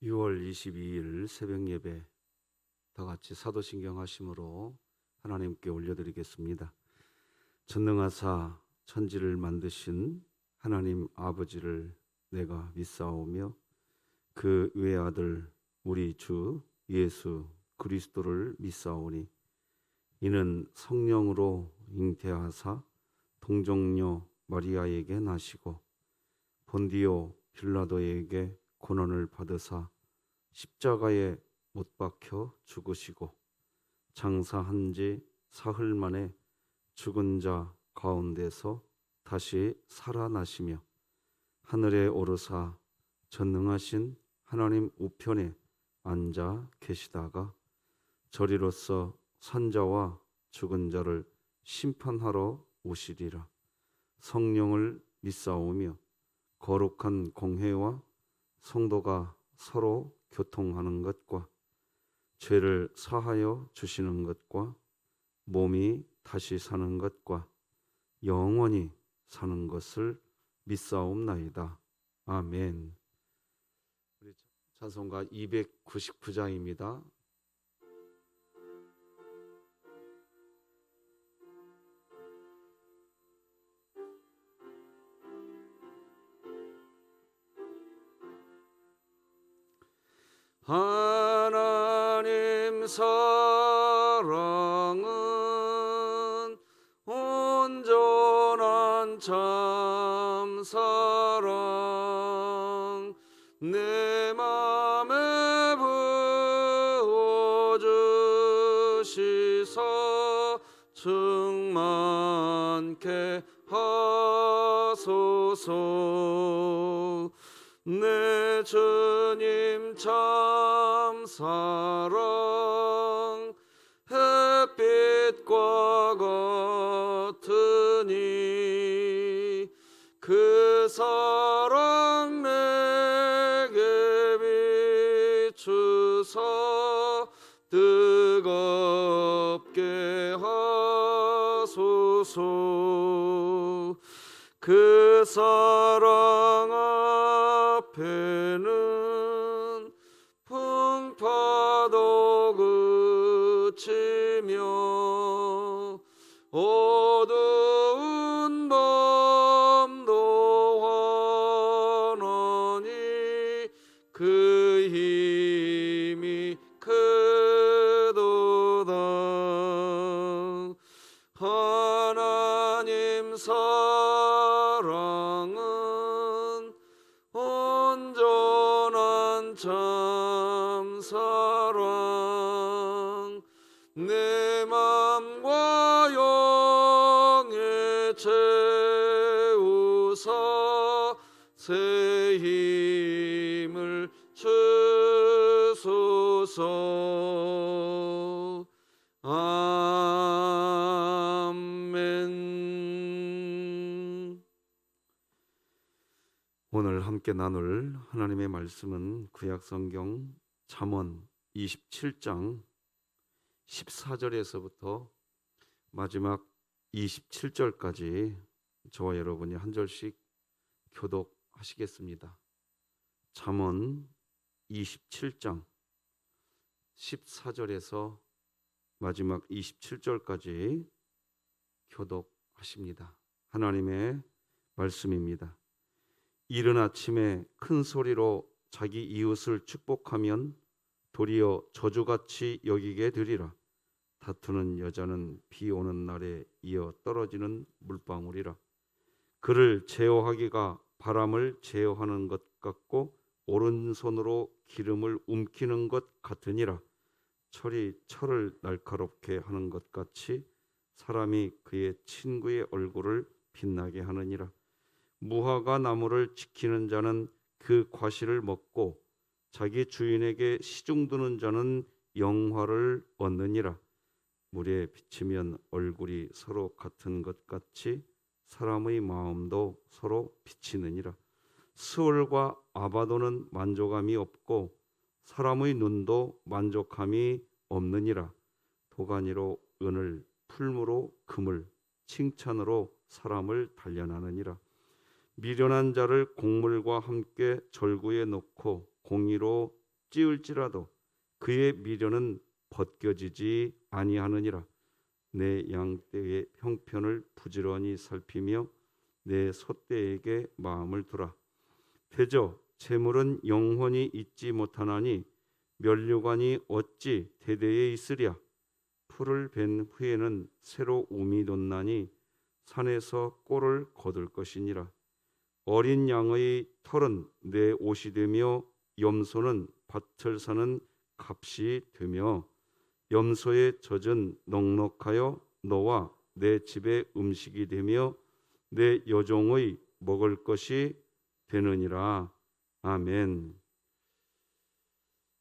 6월 22일 새벽 예배 다 같이 사도신경 하심으로 하나님께 올려드리겠습니다. 전능하사 천지를 만드신 하나님 아버지를 내가 믿사오며 그 외아들 우리 주 예수 그리스도를 믿사오니 이는 성령으로 잉태하사 동정녀 마리아에게 나시고 본디오 빌라도에게 고난을 받으사 십자가에 못 박혀 죽으시고 장사한 지 사흘 만에 죽은 자 가운데서 다시 살아나시며 하늘에 오르사 전능하신 하나님 우편에 앉아 계시다가 저리로서 산자와 죽은 자를 심판하러 오시리라. 성령을 믿사오며 거룩한 공회와 성도가 서로 교통하는 것과 죄를 사하여 주시는 것과 몸이 다시 사는 것과 영원히 사는 것을 믿사옵나이다. 아멘. 우리 찬송가 299장입니다. 하나님 사랑은 온전한 참 사랑 내 맘에 부어주시사 충만케 하소서. 내 주님 참 사랑 햇빛과 같으니 그 사랑 내게 비추사 뜨겁게 하소서. 그 사랑 앞에는 풍파도 그치며 어두운 밤도 환하니 그 힘이 크도다. 하나님 사랑은 온전한 참 사랑 내 맘과 영에 채우사 새 힘을 주소서. 아멘. 오늘 함께 나눌 하나님의 말씀은 구약성경 잠언 27장 14절에서부터 마지막 27절까지 저와 여러분이 한 절씩 교독하시겠습니다. 잠언 27장 14절에서 마지막 27절까지 교독하십니다. 하나님의 말씀입니다. 이른 아침에 큰 소리로 자기 이웃을 축복하면 도리어 저주같이 여기게 되리라. 다투는 여자는 비 오는 날에 이어 떨어지는 물방울이라. 그를 제어하기가 바람을 제어하는 것 같고 오른손으로 기름을 움키는 것 같으니라. 철이 철을 날카롭게 하는 것 같이 사람이 그의 친구의 얼굴을 빛나게 하느니라. 무화과 나무를 지키는 자는 그 과실을 먹고 자기 주인에게 시중드는 자는 영화를 얻느니라. 물에 비치면 얼굴이 서로 같은 것 같이 사람의 마음도 서로 비치느니라. 스올과 아바도는 만족함이 없고 사람의 눈도 만족함이 없느니라. 도가니로 은을, 풀무로 금을, 칭찬으로 사람을 단련하느니라. 미련한 자를 곡물과 함께 절구에 놓고 공의로 찌을지라도 그의 미련은 벗겨지지 아니하느니라. 내 양떼의 형편을 부지런히 살피며 내 소떼에게 마음을 두라. 대저 재물은 영원히 있지 못하나니 면류관이 어찌 대대에 있으랴. 풀을 벤 후에는 새로 움이 돋나니 산에서 꼴을 거둘 것이니라. 어린 양의 털은 내 옷이 되며 염소는 밭을 사는 값이 되며 염소의 젖은 넉넉하여 너와 내 집의 음식이 되며 내 여종의 먹을 것이 되느니라. 아멘.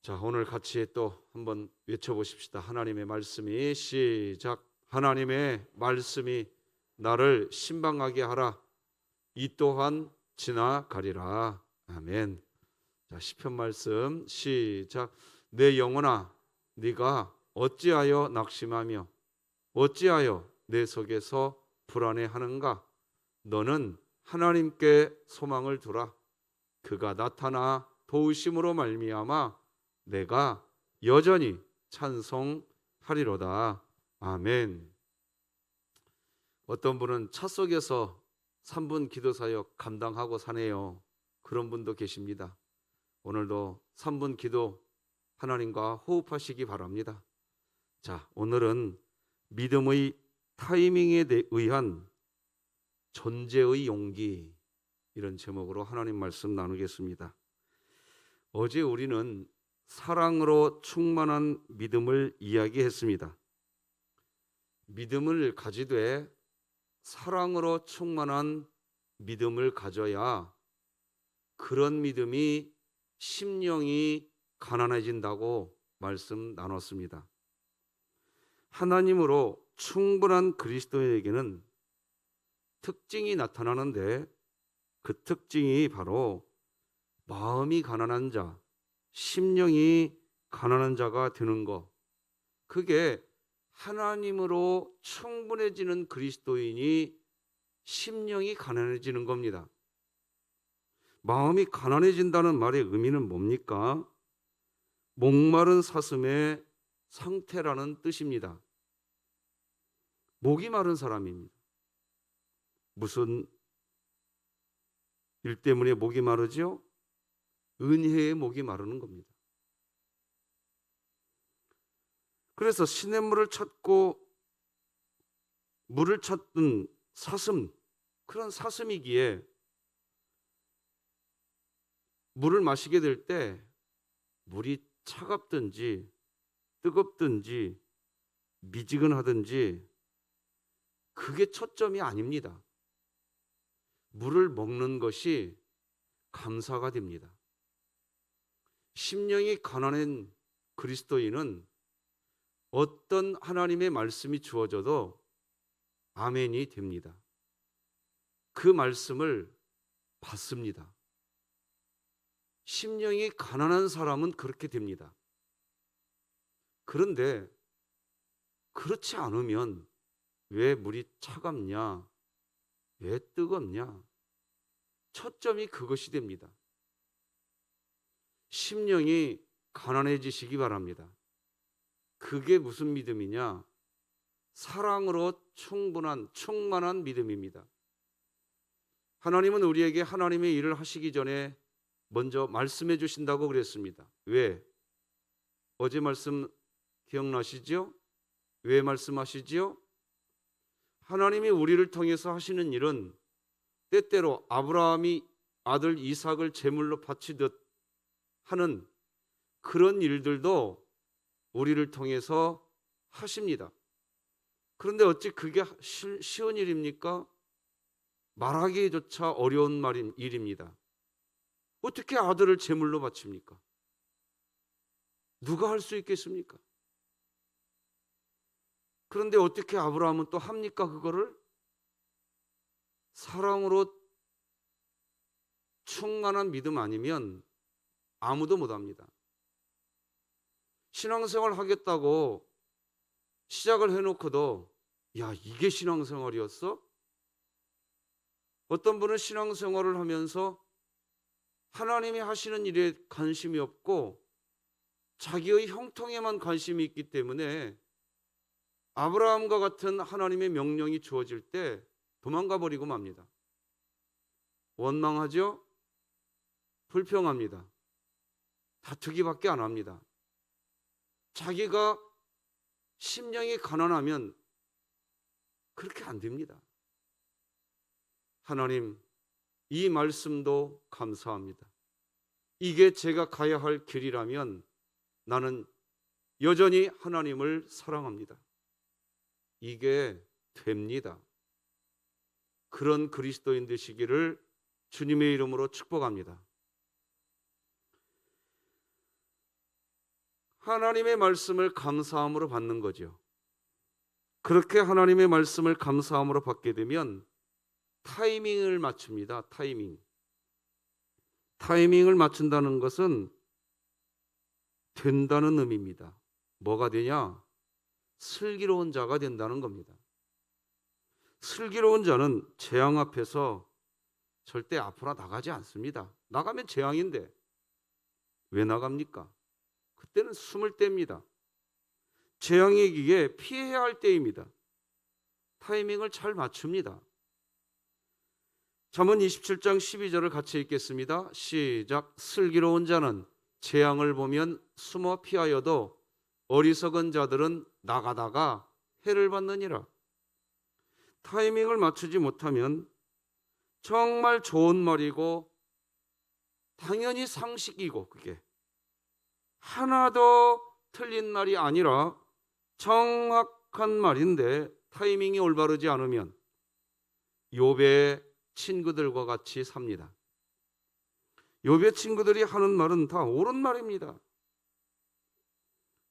자, 오늘 같이 또 한번 외쳐보십시다. 하나님의 말씀이 시작. 하나님의 말씀이 나를 신방하게 하라. 이 또한 지나가리라. 아멘. 자, 시편 말씀 시작. 내 영혼아, 네가 어찌하여 낙심하며 어찌하여 내 속에서 불안해하는가? 너는 하나님께 소망을 두라. 그가 나타나 도우심으로 말미암아 내가 여전히 찬송하리로다. 아멘. 어떤 분은 차 속에서 3분 기도 사역 감당하고 사네요. 그런 분도 계십니다. 오늘도 3분 기도 하나님과 호흡하시기 바랍니다. 자, 오늘은 믿음의 타이밍에 의한 존재의 용기, 이런 제목으로 하나님 말씀 나누겠습니다. 어제 우리는 사랑으로 충만한 믿음을 이야기했습니다. 믿음을 가지되 사랑으로 충만한 믿음을 가져야 그런 믿음이 심령이 가난해진다고 말씀 나눴습니다. 하나님으로 충분한 그리스도인에게는 특징이 나타나는데 그 특징이 바로 마음이 가난한 자, 심령이 가난한 자가 되는 것. 그게 하나님으로 충분해지는 그리스도인이 심령이 가난해지는 겁니다. 마음이 가난해진다는 말의 의미는 뭡니까? 목마른 사슴의 상태라는 뜻입니다. 목이 마른 사람입니다. 무슨 일 때문에 목이 마르죠? 은혜의 목이 마르는 겁니다. 그래서 시냇물을 찾고 물을 찾던 사슴, 그런 사슴이기에 물을 마시게 될 때 물이 차갑든지 뜨겁든지 미지근하든지 그게 초점이 아닙니다. 물을 먹는 것이 감사가 됩니다. 심령이 가난한 그리스도인은 어떤 하나님의 말씀이 주어져도 아멘이 됩니다. 그 말씀을 받습니다. 심령이 가난한 사람은 그렇게 됩니다. 그런데 그렇지 않으면 왜 물이 차갑냐? 왜 뜨겁냐? 초점이 그것이 됩니다. 심령이 가난해지시기 바랍니다. 그게 무슨 믿음이냐? 사랑으로 충만한 믿음입니다. 하나님은 우리에게 하나님의 일을 하시기 전에 먼저 말씀해 주신다고 그랬습니다. 왜? 어제 말씀 기억나시죠? 왜 말씀하시지요? 하나님이 우리를 통해서 하시는 일은 때때로 아브라함이 아들 이삭을 제물로 바치듯 하는 그런 일들도 우리를 통해서 하십니다. 그런데 어찌 그게 쉬운 일입니까? 말하기조차 어려운 일입니다. 어떻게 아들을 제물로 바칩니까? 누가 할 수 있겠습니까? 그런데 어떻게 아브라함은 또 합니까? 그거를 사랑으로 충만한 믿음 아니면 아무도 못합니다. 신앙생활 하겠다고 시작을 해놓고도 야, 이게 신앙생활이었어? 어떤 분은 신앙생활을 하면서 하나님이 하시는 일에 관심이 없고 자기의 형통에만 관심이 있기 때문에 아브라함과 같은 하나님의 명령이 주어질 때 도망가 버리고 맙니다. 원망하죠? 불평합니다. 다투기밖에 안 합니다. 자기가 심령이 가난하면 그렇게 안 됩니다. 하나님, 이 말씀도 감사합니다. 이게 제가 가야 할 길이라면 나는 여전히 하나님을 사랑합니다. 이게 됩니다. 그런 그리스도인 되시기를 주님의 이름으로 축복합니다. 하나님의 말씀을 감사함으로 받는 거죠. 그렇게 하나님의 말씀을 감사함으로 받게 되면 타이밍을 맞춥니다. 타이밍을 맞춘다는 것은 된다는 의미입니다. 뭐가 되냐? 슬기로운 자가 된다는 겁니다. 슬기로운 자는 재앙 앞에서 절대 앞으로 나가지 않습니다. 나가면 재앙인데 왜 나갑니까? 그때는 숨을 뗍니다. 재앙의 기에 피해야 할 때입니다. 타이밍을 잘 맞춥니다. 잠언 27장 12절을 같이 읽겠습니다. 시작. 슬기로운 자는 재앙을 보면 숨어 피하여도 어리석은 자들은 나가다가 해를 받느니라. 타이밍을 맞추지 못하면 정말 좋은 말이고 당연히 상식이고 그게 하나도 틀린 말이 아니라 정확한 말인데 타이밍이 올바르지 않으면 욥의 친구들과 같이 삽니다. 욥의 친구들이 하는 말은 다 옳은 말입니다.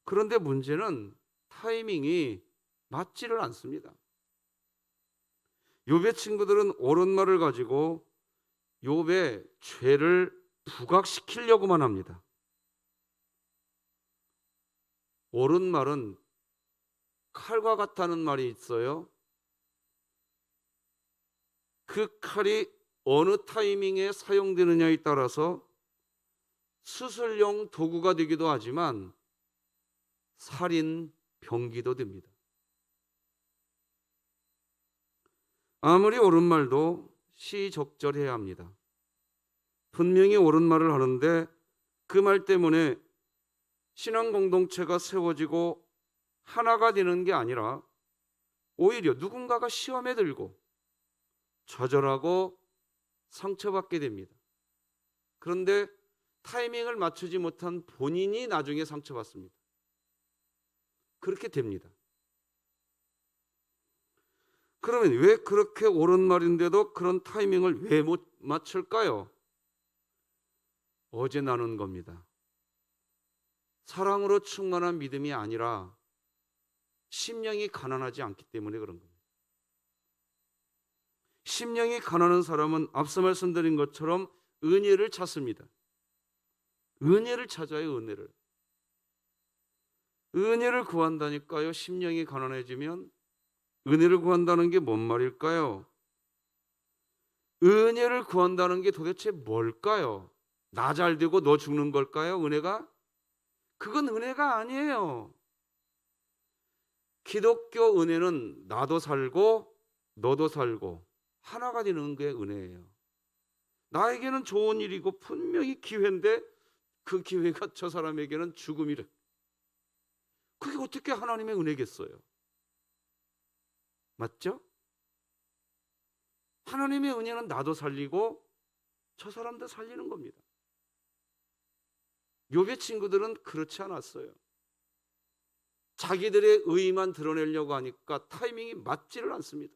그런데 문제는 타이밍이 맞지를 않습니다. 욥의 친구들은 옳은 말을 가지고 욥의 죄를 부각시키려고만 합니다. 옳은 말은 칼과 같다는 말이 있어요. 그 칼이 어느 타이밍에 사용되느냐에 따라서 수술용 도구가 되기도 하지만 살인 병기도 됩니다. 아무리 옳은 말도 시적절해야 합니다. 분명히 옳은 말을 하는데 그 말 때문에 신앙 공동체가 세워지고 하나가 되는 게 아니라 오히려 누군가가 시험에 들고 좌절하고 상처받게 됩니다. 그런데 타이밍을 맞추지 못한 본인이 나중에 상처받습니다. 그렇게 됩니다. 그러면 왜 그렇게 옳은 말인데도 그런 타이밍을 왜 못 맞출까요? 어제 나눈 겁니다. 사랑으로 충만한 믿음이 아니라 심령이 가난하지 않기 때문에 그런 겁니다. 심령이 가난한 사람은 앞서 말씀드린 것처럼 은혜를 찾습니다. 은혜를 찾아요, 은혜를. 은혜를 구한다니까요. 심령이 가난해지면 은혜를 구한다는 게 뭔 말일까요? 은혜를 구한다는 게 도대체 뭘까요? 나 잘 되고 너 죽는 걸까요? 은혜가? 그건 은혜가 아니에요. 기독교 은혜는 나도 살고 너도 살고 하나가 되는 게 은혜예요. 나에게는 좋은 일이고 분명히 기회인데 그 기회가 저 사람에게는 죽음이래. 그게 어떻게 하나님의 은혜겠어요? 맞죠? 하나님의 은혜는 나도 살리고 저 사람도 살리는 겁니다. 욥의 친구들은 그렇지 않았어요. 자기들의 의의만 드러내려고 하니까 타이밍이 맞지를 않습니다.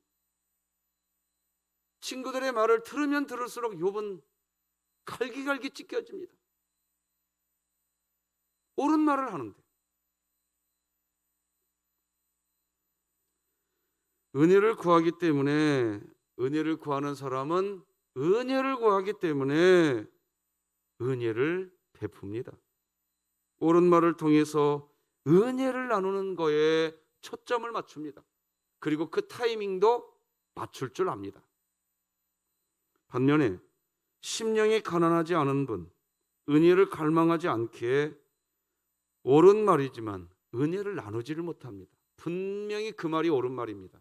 친구들의 말을 들으면 들을수록 욥은 갈기갈기 찢겨집니다. 옳은 말을 하는데. 은혜를 구하기 때문에 은혜를 구하는 사람은 은혜를 구하기 때문에 은혜를 베풉니다. 옳은 말을 통해서 은혜를 나누는 거에 초점을 맞춥니다. 그리고 그 타이밍도 맞출 줄 압니다. 반면에 심령이 가난하지 않은 분, 은혜를 갈망하지 않기에 옳은 말이지만 은혜를 나누지를 못합니다. 분명히 그 말이 옳은 말입니다.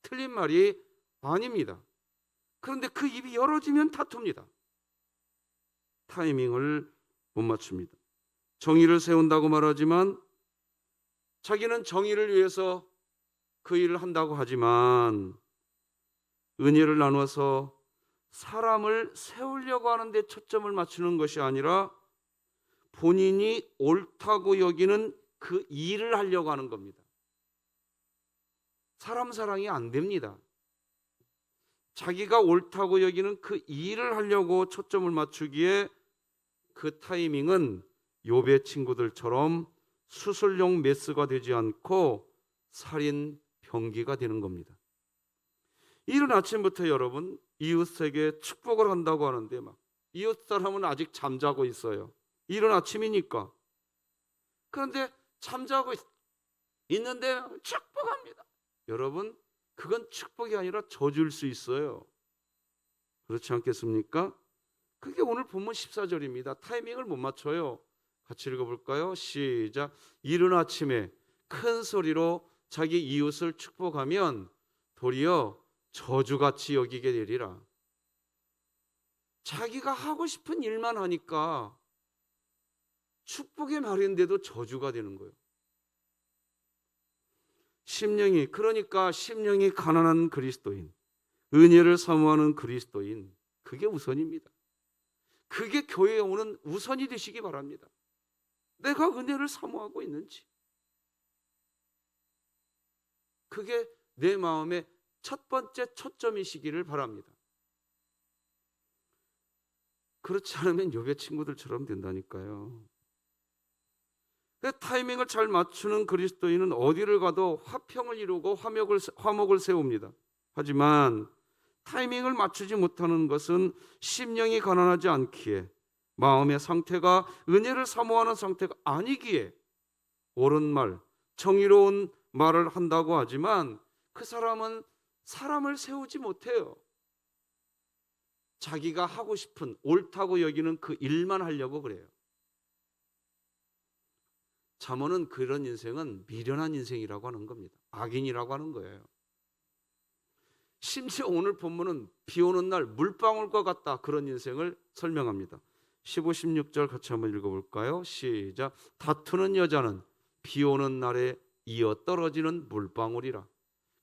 틀린 말이 아닙니다. 그런데 그 입이 열어지면 다툽니다. 타이밍을 못 맞춥니다. 정의를 세운다고 말하지만 자기는 정의를 위해서 그 일을 한다고 하지만 은혜를 나눠서 사람을 세우려고 하는데 초점을 맞추는 것이 아니라 본인이 옳다고 여기는 그 일을 하려고 하는 겁니다. 사람 사랑이 안 됩니다. 자기가 옳다고 여기는 그 일을 하려고 초점을 맞추기에 그 타이밍은 욥의 친구들처럼 수술용 메스가 되지 않고 살인 병기가 되는 겁니다. 이른 아침부터 여러분 이웃에게 축복을 한다고 하는데 막 이웃 사람은 아직 잠자고 있어요. 이른 아침이니까. 그런데 잠자고 있는데 축복합니다. 여러분 그건 축복이 아니라 저주일 수 있어요. 그렇지 않겠습니까? 그게 오늘 본문 14절입니다. 타이밍을 못 맞춰요. 같이 읽어볼까요? 시작. 이른 아침에 큰 소리로 자기 이웃을 축복하면 도리어 저주같이 여기게 되리라. 자기가 하고 싶은 일만 하니까 축복의 말인데도 저주가 되는 거예요. 그러니까 심령이 가난한 그리스도인, 은혜를 사모하는 그리스도인, 그게 우선입니다. 그게 교회에 오는 우선이 되시기 바랍니다. 내가 은혜를 사모하고 있는지, 그게 내 마음의 첫 번째 초점이시기를 바랍니다. 그렇지 않으면 욥의 친구들처럼 된다니까요. 타이밍을 잘 맞추는 그리스도인은 어디를 가도 화평을 이루고 화목을 세웁니다. 하지만 타이밍을 맞추지 못하는 것은 심령이 가난하지 않기에, 마음의 상태가 은혜를 사모하는 상태가 아니기에 옳은 말, 정의로운 말을 한다고 하지만 그 사람은 사람을 세우지 못해요. 자기가 하고 싶은 옳다고 여기는 그 일만 하려고 그래요. 잠언은 그런 인생은 미련한 인생이라고 하는 겁니다. 악인이라고 하는 거예요. 심지어 오늘 본문은 비 오는 날 물방울과 같다, 그런 인생을 설명합니다. 15, 16절 같이 한번 읽어볼까요? 시작. 다투는 여자는 비 오는 날에 이어 떨어지는 물방울이라.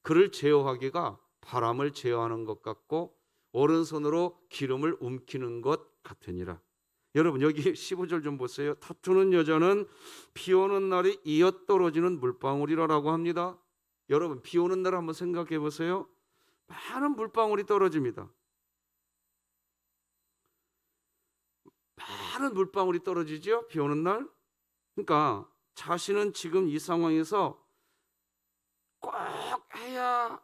그를 제어하기가 바람을 제어하는 것 같고 오른손으로 기름을 움키는 것 같으니라. 여러분 여기 15절 좀 보세요. 다투는 여자는 비 오는 날에 이어 떨어지는 물방울이라고 합니다. 여러분 비 오는 날 한번 생각해 보세요. 많은 물방울이 떨어집니다. 많은 물방울이 떨어지죠, 비 오는 날. 그러니까 자신은 지금 이 상황에서 꼭 해야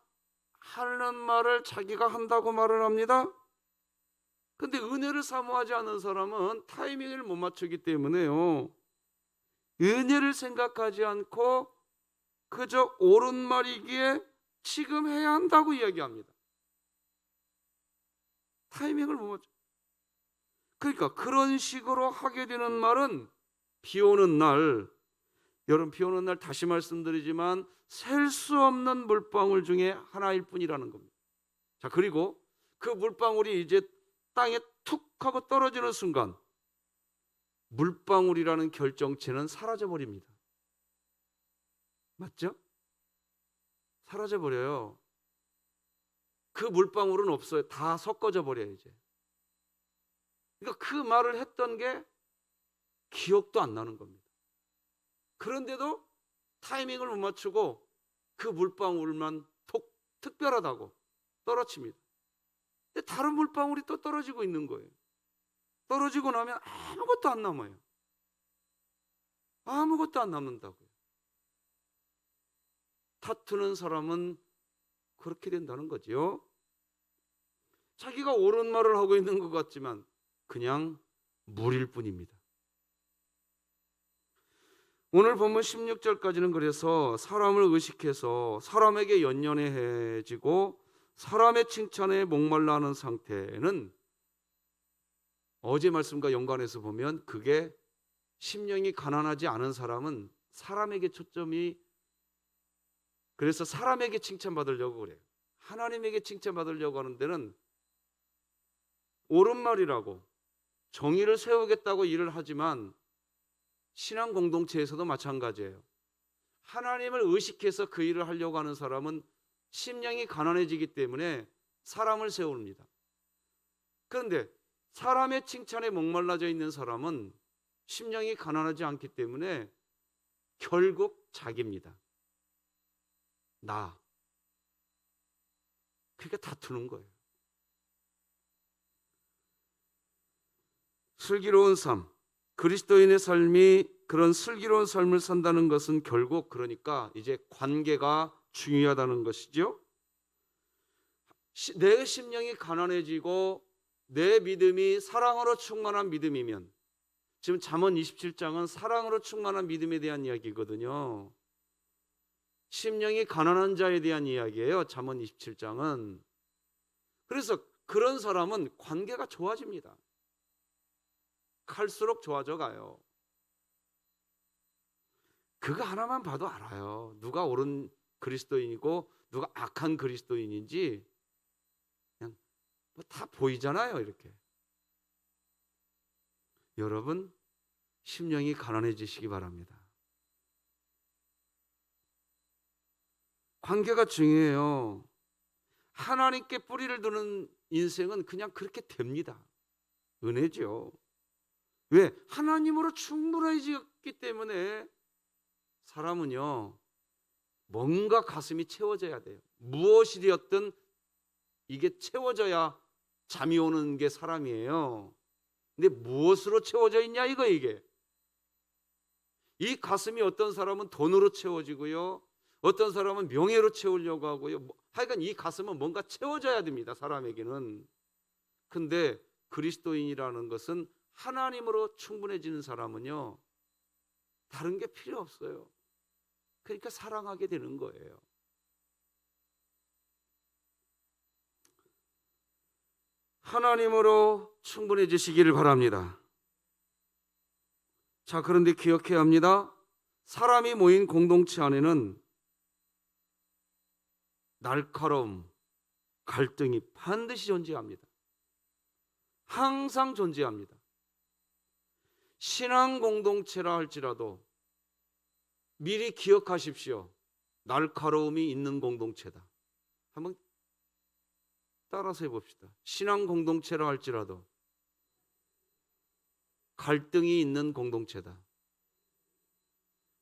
하는 말을 자기가 한다고 말을 합니다. 근데 은혜를 사모하지 않는 사람은 타이밍을 못 맞추기 때문에요, 은혜를 생각하지 않고 그저 옳은 말이기에 지금 해야 한다고 이야기합니다. 타이밍을 못 맞춰. 그러니까 그런 식으로 하게 되는 말은 비 오는 날, 여러분 비 오는 날 다시 말씀드리지만 셀 수 없는 물방울 중에 하나일 뿐이라는 겁니다. 자, 그리고 그 물방울이 이제 땅에 툭 하고 떨어지는 순간 물방울이라는 결정체는 사라져버립니다. 맞죠? 사라져버려요. 그 물방울은 없어요. 다 섞어져 버려요 이제. 그러니까 그 말을 했던 게 기억도 안 나는 겁니다. 그런데도 타이밍을 못 맞추고 그 물방울만 특별하다고 떨어집니다. 근데 다른 물방울이 또 떨어지고 있는 거예요. 떨어지고 나면 아무것도 안 남아요. 아무것도 안 남는다고요. 다투는 사람은 그렇게 된다는 거죠. 자기가 옳은 말을 하고 있는 것 같지만 그냥 무리일 뿐입니다. 오늘 본문 16절까지는 그래서 사람을 의식해서 사람에게 연연해지고 사람의 칭찬에 목말라 하는 상태는 어제 말씀과 연관해서 보면 그게 심령이 가난하지 않은 사람은 사람에게 초점이, 그래서 사람에게 칭찬받으려고 그래요. 하나님에게 칭찬받으려고 하는 데는 옳은 말이라고 정의를 세우겠다고 일을 하지만 신앙 공동체에서도 마찬가지예요. 하나님을 의식해서 그 일을 하려고 하는 사람은 심령이 가난해지기 때문에 사람을 세웁니다. 그런데 사람의 칭찬에 목말라져 있는 사람은 심령이 가난하지 않기 때문에 결국 자기입니다. 나. 그러니까 다투는 거예요. 슬기로운 삶, 그리스도인의 삶이 그런 슬기로운 삶을 산다는 것은 결국 그러니까 이제 관계가 중요하다는 것이죠. 내 심령이 가난해지고 내 믿음이 사랑으로 충만한 믿음이면, 지금 잠언 27장은 사랑으로 충만한 믿음에 대한 이야기거든요. 심령이 가난한 자에 대한 이야기예요. 잠언 27장은. 그래서 그런 사람은 관계가 좋아집니다. 갈수록 좋아져 가요. 그거 하나만 봐도 알아요. 누가 옳은 그리스도인이고 누가 악한 그리스도인인지 그냥 뭐 다 보이잖아요. 이렇게. 여러분, 심령이 가난해지시기 바랍니다. 관계가 중요해요. 하나님께 뿌리를 두는 인생은 그냥 그렇게 됩니다. 은혜죠. 왜? 하나님으로 충분해지기 때문에 사람은요, 뭔가 가슴이 채워져야 돼요. 무엇이 되었든 이게 채워져야 잠이 오는 게 사람이에요. 근데 무엇으로 채워져 있냐 이게. 이 가슴이 어떤 사람은 돈으로 채워지고요, 어떤 사람은 명예로 채우려고 하고요. 하여간 이 가슴은 뭔가 채워져야 됩니다. 사람에게는. 근데 그리스도인이라는 것은 하나님으로 충분해지는 사람은요, 다른 게 필요 없어요. 그러니까 사랑하게 되는 거예요. 하나님으로 충분해지시기를 바랍니다. 자, 그런데 기억해야 합니다. 사람이 모인 공동체 안에는 날카로움, 갈등이 반드시 존재합니다. 항상 존재합니다. 신앙 공동체라 할지라도 미리 기억하십시오. 날카로움이 있는 공동체다. 한번 따라서 해봅시다. 신앙 공동체라 할지라도 갈등이 있는 공동체다.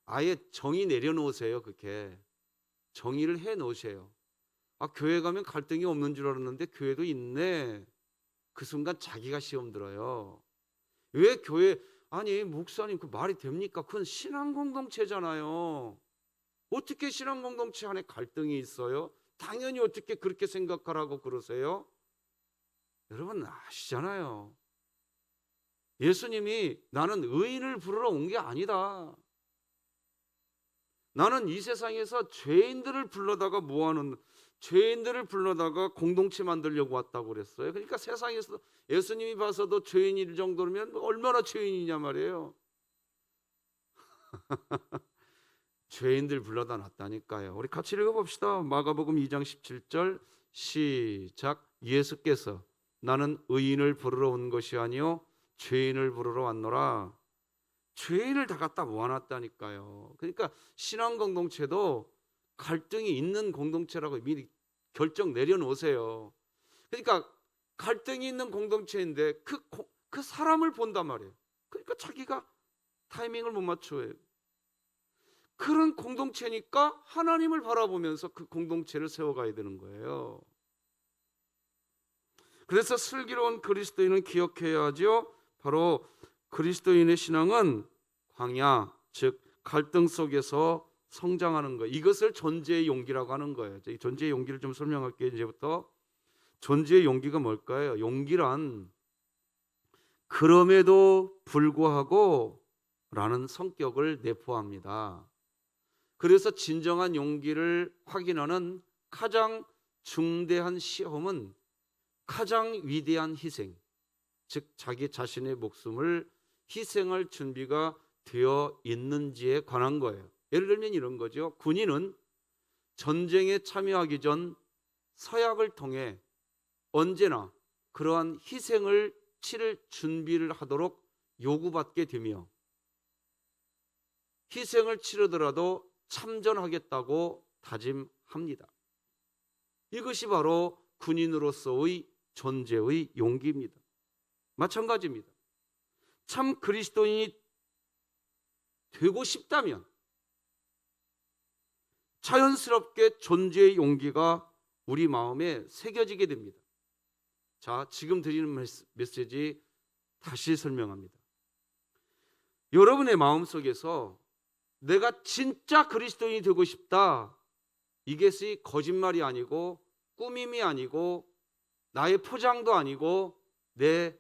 아예 정의 내려놓으세요. 그렇게 정의를 해놓으세요. 아, 교회 가면 갈등이 없는 줄 알았는데 교회도 있네. 그 순간 자기가 시험 들어요. 왜 교회, 아니 목사님 그 말이 됩니까? 그건 신앙 공동체잖아요. 어떻게 신앙 공동체 안에 갈등이 있어요? 당연히 어떻게 그렇게 생각하라고 그러세요? 여러분 아시잖아요. 예수님이 나는 의인을 부르러 온 게 아니다. 나는 이 세상에서 죄인들을 불러다가 모아놓는, 죄인들을 불러다가 공동체 만들려고 왔다고 그랬어요. 그러니까 세상에서 예수님이 봐서도 죄인일 정도면 얼마나 죄인이냐 말이에요. 죄인들 불러다 놨다니까요. 우리 같이 읽어봅시다. 마가복음 2장 17절 시작. 예수께서 나는 의인을 부르러 온 것이 아니요 죄인을 부르러 왔노라. 죄인을 다 갖다 모아놨다니까요. 그러니까 신앙 공동체도 갈등이 있는 공동체라고 미리 결정 내려놓으세요. 그러니까 갈등이 있는 공동체인데 그 사람을 본단 말이에요. 그러니까 자기가 타이밍을 못 맞춰요. 그런 공동체니까 하나님을 바라보면서 그 공동체를 세워가야 되는 거예요. 그래서 슬기로운 그리스도인은 기억해야 하죠. 바로 그리스도인의 신앙은 광야, 즉 갈등 속에서 성장하는 거. 이것을 존재의 용기라고 하는 거예요. 이 존재의 용기를 좀 설명할게요. 이제부터. 존재의 용기가 뭘까요? 용기란 그럼에도 불구하고 라는 성격을 내포합니다. 그래서 진정한 용기를 확인하는 가장 중대한 시험은 가장 위대한 희생, 즉 자기 자신의 목숨을 희생할 준비가 되어 있는지에 관한 거예요. 예를 들면 이런 거죠. 군인은 전쟁에 참여하기 전 서약을 통해 언제나 그러한 희생을 치를 준비를 하도록 요구받게 되며 희생을 치르더라도 참전하겠다고 다짐합니다. 이것이 바로 군인으로서의 존재의 용기입니다. 마찬가지입니다. 참 그리스도인이 되고 싶다면 자연스럽게 존재의 용기가 우리 마음에 새겨지게 됩니다. 자, 지금 드리는 메시지 다시 설명합니다. 여러분의 마음속에서 내가 진짜 그리스도인이 되고 싶다, 이것이 거짓말이 아니고 꾸밈이 아니고 나의 포장도 아니고 내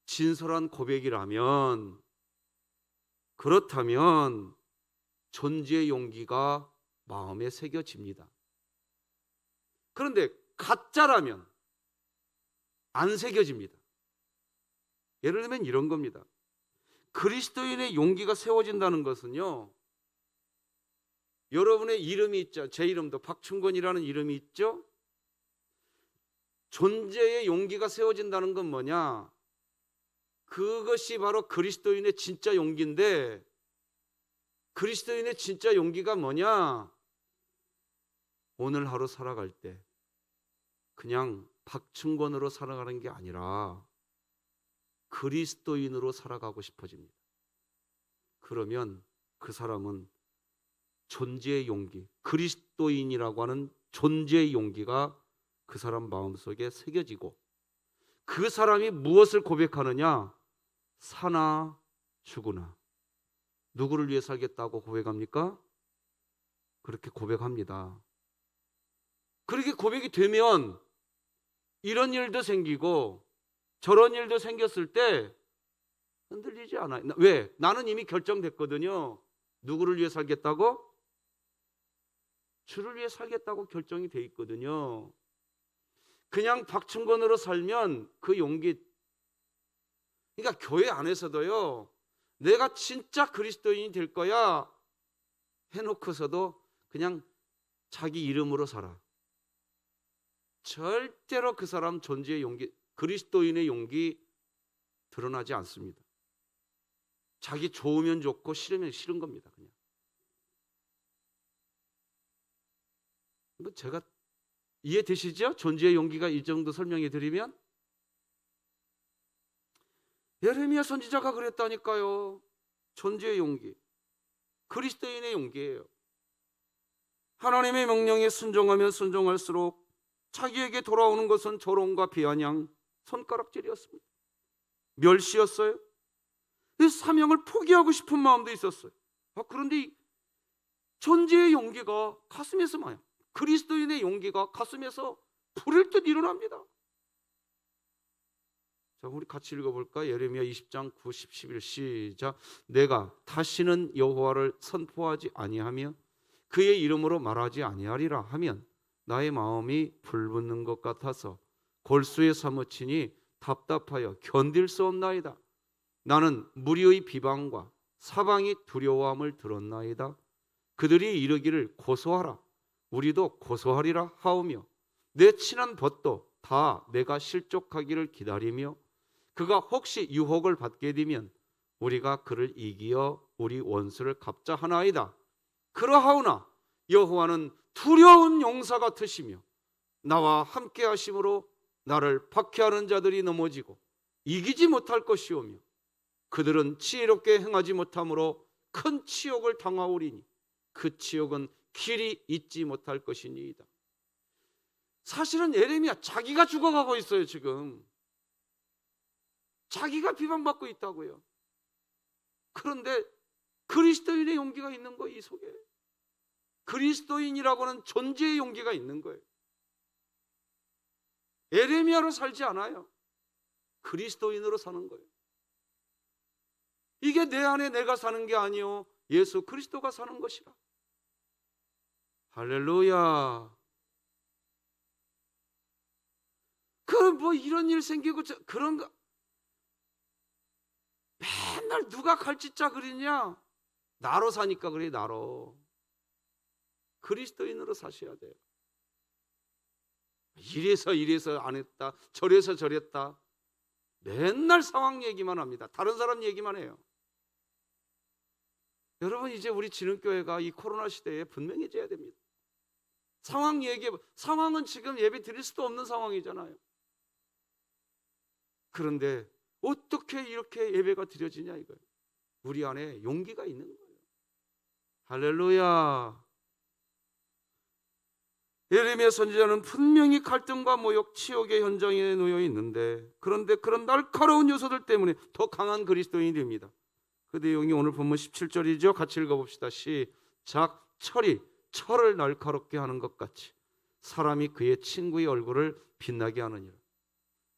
진솔한 고백이라면, 그렇다면 존재의 용기가 마음에 새겨집니다. 그런데 가짜라면 안 새겨집니다. 예를 들면 이런 겁니다. 그리스도인의 용기가 세워진다는 것은요, 여러분의 이름이 있죠. 제 이름도 박충권이라는 이름이 있죠. 존재의 용기가 세워진다는 건 뭐냐? 그것이 바로 그리스도인의 진짜 용기인데, 그리스도인의 진짜 용기가 뭐냐? 오늘 하루 살아갈 때 그냥 박충권으로 살아가는 게 아니라 그리스도인으로 살아가고 싶어집니다. 그러면 그 사람은 존재의 용기, 그리스도인이라고 하는 존재의 용기가 그 사람 마음속에 새겨지고, 그 사람이 무엇을 고백하느냐? 사나 죽으나. 누구를 위해 살겠다고 고백합니까? 그렇게 고백합니다. 그렇게 고백이 되면 이런 일도 생기고 저런 일도 생겼을 때 흔들리지 않아요. 왜? 나는 이미 결정됐거든요. 누구를 위해 살겠다고? 주를 위해 살겠다고 결정이 돼 있거든요. 그냥 박충건으로 살면 그 용기, 그러니까 교회 안에서도요, 내가 진짜 그리스도인이 될 거야 해놓고서도 그냥 자기 이름으로 살아. 절대로 그 사람 존재의 용기, 그리스도인의 용기 드러나지 않습니다. 자기 좋으면 좋고 싫으면 싫은 겁니다. 그냥. 뭐 제가 이해되시죠? 존재의 용기가 이 정도 설명해 드리면, 예레미야 선지자가 그랬다니까요. 존재의 용기, 그리스도인의 용기예요. 하나님의 명령에 순종하면 순종할수록 자기에게 돌아오는 것은 조롱과 비아냥, 손가락질이었습니다. 멸시였어요. 이 사명을 포기하고 싶은 마음도 있었어요. 그런데 이 존재의 용기가 가슴에서 마요. 그리스도인의 용기가 가슴에서 불일 듯 일어납니다. 자, 우리 같이 읽어볼까? 예레미야 20장 9, 10, 11 시작. 내가 다시는 여호와를 선포하지 아니하며 그의 이름으로 말하지 아니하리라 하면 나의 마음이 불붙는 것 같아서 골수에 사무치니 답답하여 견딜 수 없나이다. 나는 무리의 비방과 사방이 두려워함을 들었나이다. 그들이 이르기를 고소하라, 우리도 고소하리라 하오며 내 친한 벗도 다 내가 실족하기를 기다리며 그가 혹시 유혹을 받게 되면 우리가 그를 이기어 우리 원수를 갚자하나이다. 그러하오나 여호와는 두려운 용사 같으시며 나와 함께 하심으로 나를 박해하는 자들이 넘어지고 이기지 못할 것이오며 그들은 지혜롭게 행하지 못함으로 큰 치욕을 당하오리니 그 치욕은 길이 잊지 못할 것이니이다. 사실은 예레미야 자기가 죽어가고 있어요. 지금 자기가 비방받고 있다고요. 그런데 그리스도인의 용기가 있는 거예요. 이 속에 그리스도인이라고 하는 존재의 용기가 있는 거예요. 예레미야로 살지 않아요. 그리스도인으로 사는 거예요. 이게 내 안에 내가 사는 게 아니요 예수 그리스도가 사는 것이라. 할렐루야. 그 뭐 이런 일 생기고 그런 거 맨날 누가 갈짓자 그리냐? 나로 사니까 그래, 나로. 그리스도인으로 사셔야 돼요. 이래서 안 했다, 저래서 저랬다. 맨날 상황 얘기만 합니다. 다른 사람 얘기만 해요. 여러분, 이제 우리 진흥교회가 이 코로나 시대에 분명해져야 됩니다. 상황은 지금 예배 드릴 수도 없는 상황이잖아요. 그런데 어떻게 이렇게 예배가 드려지냐 이거예요. 우리 안에 용기가 있는 거예요. 할렐루야. 예레미야 선지자는 분명히 갈등과 모욕, 치욕의 현장에 놓여 있는데, 그런데 그런 날카로운 요소들 때문에 더 강한 그리스도인이 됩니다. 그 내용이 오늘 본문 17절이죠. 같이 읽어봅시다. 시작. 철을 날카롭게 하는 것 같이 사람이 그의 친구의 얼굴을 빛나게 하느니라.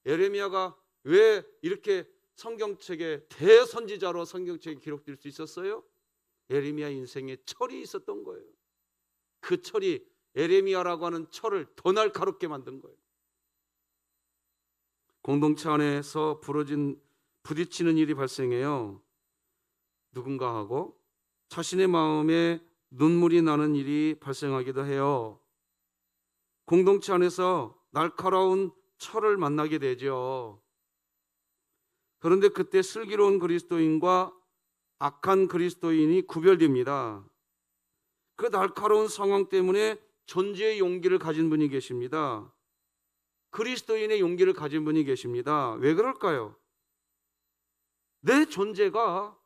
예레미야가 왜 이렇게 성경책에 대선지자로 성경책에 기록될 수 있었어요? 예레미야 인생에 철이 있었던 거예요. 그 철이 예레미야라고 하는 철을 더 날카롭게 만든 거예요. 공동체 안에서 부딪히는 일이 발생해요. 누군가하고 자신의 마음에 눈물이 나는 일이 발생하기도 해요. 공동체 안에서 날카로운 철을 만나게 되죠. 그런데 그때 슬기로운 그리스도인과 악한 그리스도인이 구별됩니다. 그 날카로운 상황 때문에 존재의 용기를 가진 분이 계십니다. 그리스도인의 용기를 가진 분이 계십니다. 왜 그럴까요? 내 존재가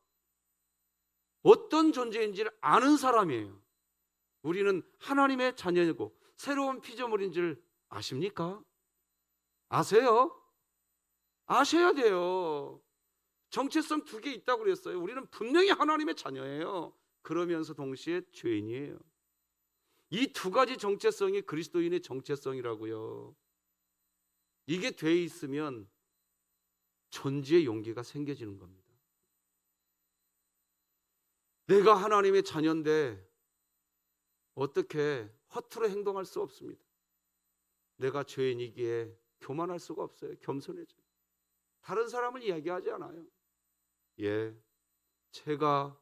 어떤 존재인지를 아는 사람이에요. 우리는 하나님의 자녀이고 새로운 피조물인 줄 아십니까? 아세요? 아셔야 돼요. 정체성 2개 있다고 그랬어요. 우리는 분명히 하나님의 자녀예요. 그러면서 동시에 죄인이에요. 이 2가지 정체성이 그리스도인의 정체성이라고요. 이게 돼 있으면 존재의 용기가 생겨지는 겁니다. 내가 하나님의 자녀인데 어떻게 허투루 행동할 수 없습니다. 내가 죄인이기에 교만할 수가 없어요. 겸손해져요. 다른 사람을 이야기하지 않아요. 예, 제가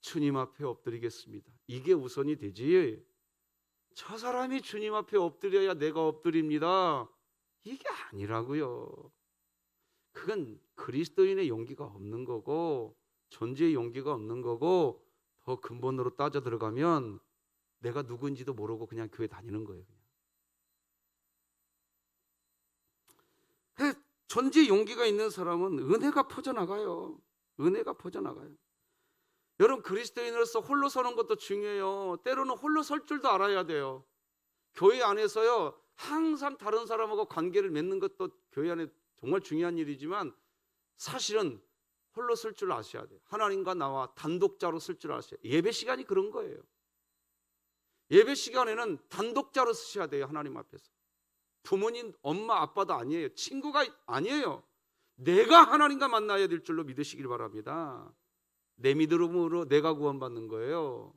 주님 앞에 엎드리겠습니다. 이게 우선이 되지. 저 사람이 주님 앞에 엎드려야 내가 엎드립니다. 이게 아니라고요. 그건 그리스도인의 용기가 없는 거고 존재의 용기가 없는 거고, 더 근본으로 따져 들어가면 내가 누구인지도 모르고 그냥 교회 다니는 거예요. 그냥. 존재의 용기가 있는 사람은 은혜가 퍼져나가요. 은혜가 퍼져나가요. 여러분, 그리스도인으로서 홀로 서는 것도 중요해요. 때로는 홀로 설 줄도 알아야 돼요. 교회 안에서요, 항상 다른 사람하고 관계를 맺는 것도 교회 안에 정말 중요한 일이지만 사실은 홀로 쓸 줄 아셔야 돼요. 하나님과 나와 단독자로 쓸 줄 아셔야 돼요. 예배 시간이 그런 거예요. 예배 시간에는 단독자로 쓰셔야 돼요. 하나님 앞에서. 부모님, 엄마, 아빠도 아니에요. 친구가 아니에요. 내가 하나님과 만나야 될 줄로 믿으시길 바랍니다. 내 믿음으로 내가 구원받는 거예요.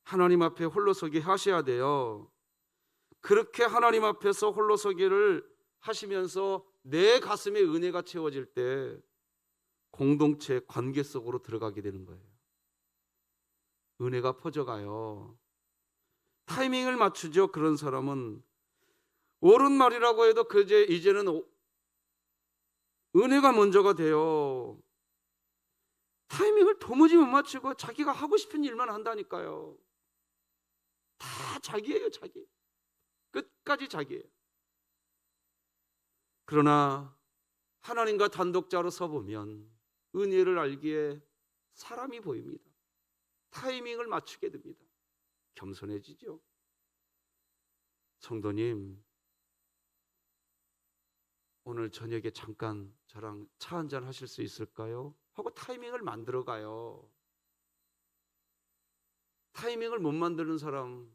하나님 앞에 홀로서기 하셔야 돼요. 그렇게 하나님 앞에서 홀로서기를 하시면서 내 가슴에 은혜가 채워질 때 공동체 관계 속으로 들어가게 되는 거예요. 은혜가 퍼져가요. 타이밍을 맞추죠. 그런 사람은 옳은 말이라고 해도 이제는 은혜가 먼저가 돼요. 타이밍을 도무지 못 맞추고 자기가 하고 싶은 일만 한다니까요. 다 자기예요. 자기. 끝까지 자기예요. 그러나 하나님과 단독자로 서보면 은혜를 알기에 사람이 보입니다. 타이밍을 맞추게 됩니다. 겸손해지죠. 성도님, 오늘 저녁에 잠깐 저랑 차 한잔 하실 수 있을까요? 하고 타이밍을 만들어 가요. 타이밍을 못 만드는 사람,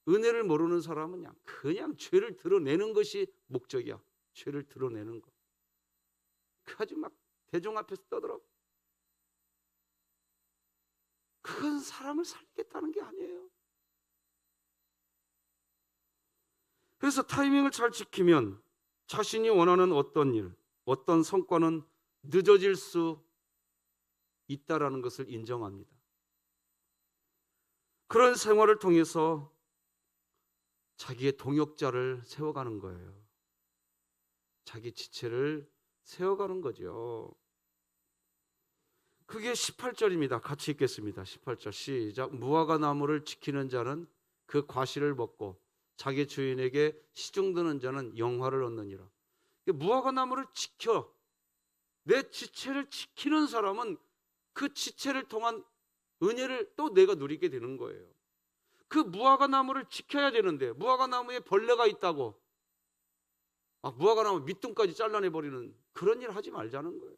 은혜를 모르는 사람은 그냥 죄를 드러내는 것이 목적이야. 죄를 드러내는 거. 그래가지고 막 대중 앞에서 떠들어. 그건 사람을 살리겠다는 게 아니에요. 그래서 타이밍을 잘 지키면 자신이 원하는 어떤 일, 어떤 성과는 늦어질 수 있다라는 것을 인정합니다. 그런 생활을 통해서 자기의 동역자를 세워가는 거예요. 자기 지체를 세워가는 거죠. 그게 18절입니다. 같이 읽겠습니다. 18절 시작. 무화과 나무를 지키는 자는 그 과실을 먹고 자기 주인에게 시중드는 자는 영화를 얻느니라. 무화과 나무를 지켜, 내 지체를 지키는 사람은 그 지체를 통한 은혜를 또 내가 누리게 되는 거예요. 그 무화과 나무를 지켜야 되는데 무화과 나무에 벌레가 있다고 무화과 나무 밑둥까지 잘라내버리는 그런 일 하지 말자는 거예요.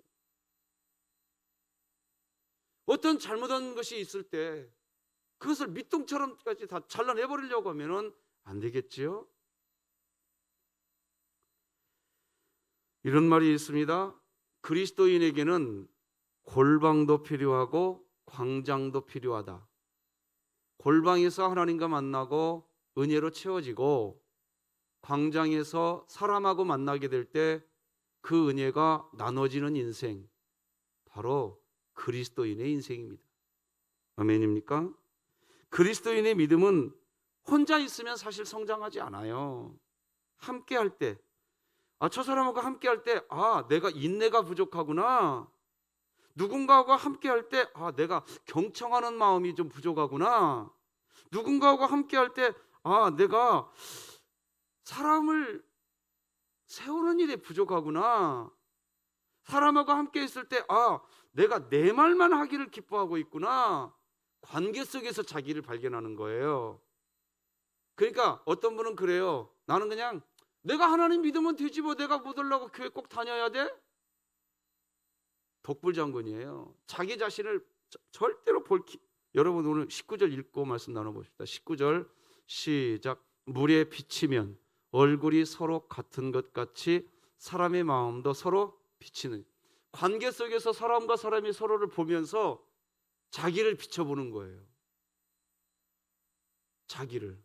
어떤 잘못한 것이 있을 때 그것을 밑둥처럼까지 다 잘라내버리려고 하면 안 되겠지요? 이런 말이 있습니다. 그리스도인에게는 골방도 필요하고 광장도 필요하다. 골방에서 하나님과 만나고 은혜로 채워지고 광장에서 사람하고 만나게 될 때 그 은혜가 나눠지는 인생, 바로 그리스도인의 인생입니다. 아멘입니까? 그리스도인의 믿음은 혼자 있으면 사실 성장하지 않아요. 함께 할 때, 저 사람하고 함께 할 때, 내가 인내가 부족하구나. 누군가하고 함께 할 때, 내가 경청하는 마음이 좀 부족하구나. 누군가하고 함께 할 때, 내가 사람을 세우는 일에 부족하구나. 사람하고 함께 있을 때, 내가 내 말만 하기를 기뻐하고 있구나. 관계 속에서 자기를 발견하는 거예요. 그러니까 어떤 분은 그래요. 나는 그냥 내가 하나님 믿으면 되지 뭐 내가 못 오려고 교회 꼭 다녀야 돼? 독불장군이에요. 자기 자신을 절대로 여러분 오늘 19절 읽고 말씀 나눠봅시다. 19절 시작. 물에 비치면 얼굴이 서로 같은 것 같이 사람의 마음도 서로 비치는, 관계 속에서 사람과 사람이 서로를 보면서 자기를 비춰보는 거예요. 자기를.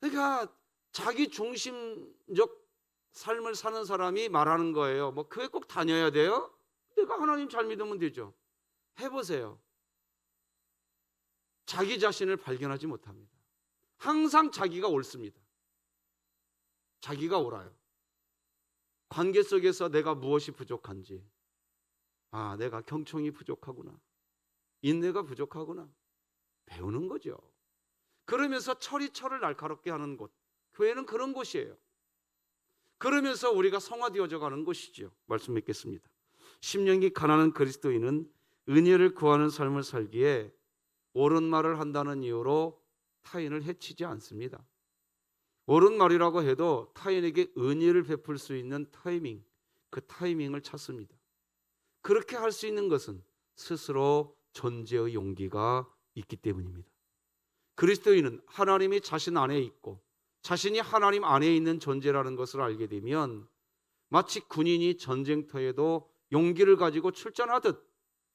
그러니까 자기 중심적 삶을 사는 사람이 말하는 거예요. 뭐 교회 꼭 다녀야 돼요? 내가 하나님 잘 믿으면 되죠. 해보세요. 자기 자신을 발견하지 못합니다. 항상 자기가 옳습니다. 자기가 옳아요. 관계 속에서 내가 무엇이 부족한지, 내가 경청이 부족하구나, 인내가 부족하구나, 배우는 거죠. 그러면서 철이 철을 날카롭게 하는 곳, 교회는 그런 곳이에요. 그러면서 우리가 성화되어져 가는 곳이죠. 말씀 맺겠습니다. 심령이 가난한 그리스도인은 은혜를 구하는 삶을 살기에 옳은 말을 한다는 이유로 타인을 해치지 않습니다. 옳은 말이라고 해도 타인에게 은혜를 베풀 수 있는 타이밍, 그 타이밍을 찾습니다. 그렇게 할 수 있는 것은 스스로 존재의 용기가 있기 때문입니다. 그리스도인은 하나님이 자신 안에 있고 자신이 하나님 안에 있는 존재라는 것을 알게 되면 마치 군인이 전쟁터에도 용기를 가지고 출전하듯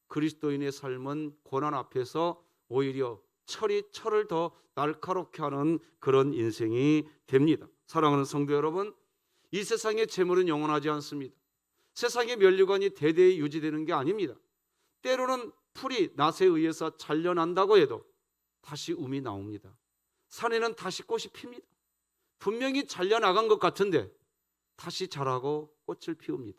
그리스도인의 삶은 고난 앞에서 오히려 철이 철을 더 날카롭게 하는 그런 인생이 됩니다. 사랑하는 성도 여러분, 이 세상의 재물은 영원하지 않습니다. 세상의 면류관이 대대히 유지되는 게 아닙니다. 때로는 풀이 낫에 의해서 잘려난다고 해도 다시 움이 나옵니다. 산에는 다시 꽃이 핍니다. 분명히 잘려나간 것 같은데 다시 자라고 꽃을 피웁니다.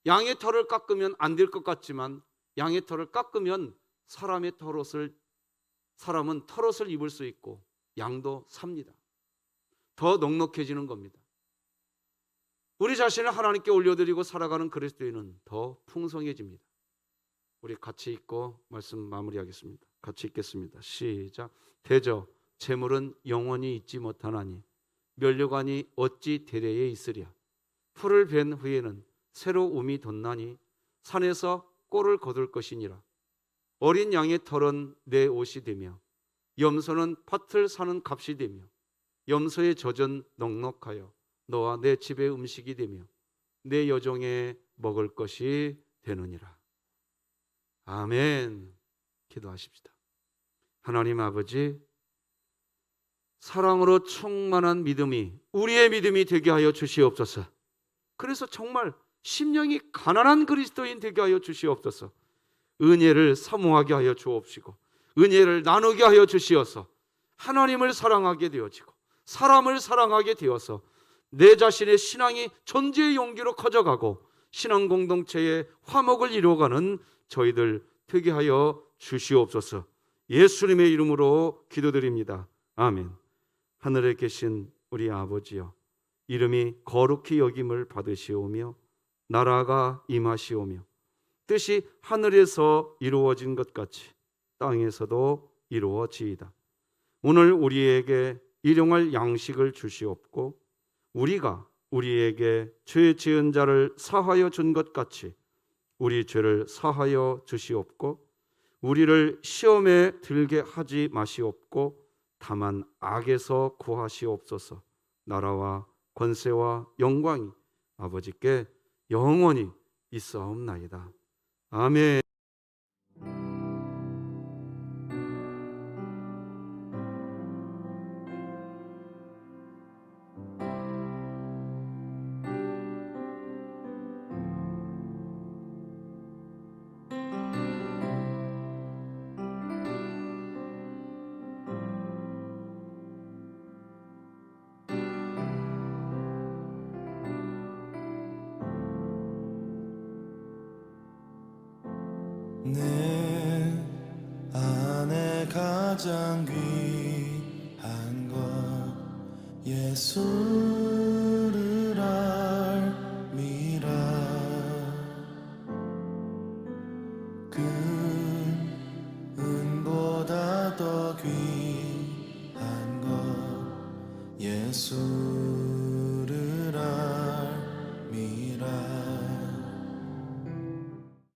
양의 털을 깎으면 안 될 것 같지만 양의 털을 깎으면 사람은 털옷을 입을 수 있고 양도 삽니다. 더 넉넉해지는 겁니다. 우리 자신을 하나님께 올려드리고 살아가는 그리스도인은 더 풍성해집니다. 우리 같이 읽고 말씀 마무리하겠습니다. 같이 읽겠습니다. 시작. 대저 재물은 영원히 있지 못하나니 면류관이 어찌 대대에 있으랴. 풀을 벤 후에는 새로 움이 돋나니 산에서 꼴을 거둘 것이니라. 어린 양의 털은 내 옷이 되며 염소는 밭을 사는 값이 되며 염소의 젖은 넉넉하여 너와 내 집의 음식이 되며 내 여종의 먹을 것이 되느니라. 아멘. 기도하십시다. 하나님 아버지, 사랑으로 충만한 믿음이 우리의 믿음이 되게 하여 주시옵소서. 그래서 정말 심령이 가난한 그리스도인 되게 하여 주시옵소서. 은혜를 사모하게 하여 주옵시고 은혜를 나누게 하여 주시어서 하나님을 사랑하게 되어지고 사람을 사랑하게 되어서 내 자신의 신앙이 존재의 용기로 커져가고 신앙 공동체의 화목을 이루어가는 저희들 되게 하여 주시옵소서. 예수님의 이름으로 기도드립니다. 아멘. 하늘에 계신 우리 아버지여, 이름이 거룩히 여김을 받으시오며 나라가 임하시오며 뜻이 하늘에서 이루어진 것 같이 땅에서도 이루어지이다. 오늘 우리에게 일용할 양식을 주시옵고 우리가 우리에게 죄 지은 자를 사하여 준 것 같이 우리 죄를 사하여 주시옵고 우리를 시험에 들게 하지 마시옵고 다만 악에서 구하시옵소서. 나라와 권세와 영광이 아버지께 영원히 있사옵나이다. 아멘. 내 안에 가장 귀한 것 예수를 알미라. 그 은보다 더 귀한 것 예수